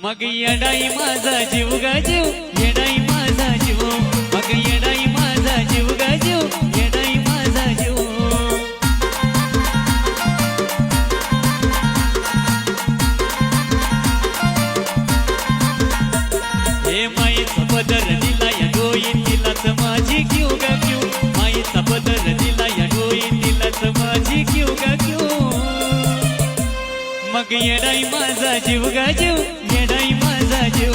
मग येडाई माझा जीव ग जीव, येडाई माझा जीव, मग येडाई माझा जीव ग जीव, येडाई माझा जीव. हे माईचा पदर दिला या डोईन तिलाच माझी क्यू ग क्यू, माईचा पदर दिला या डोईन तिलाच माझी क्यू ग क्यू. मग येडाई माझा जीव ग जीव, येडाई माझा जीव.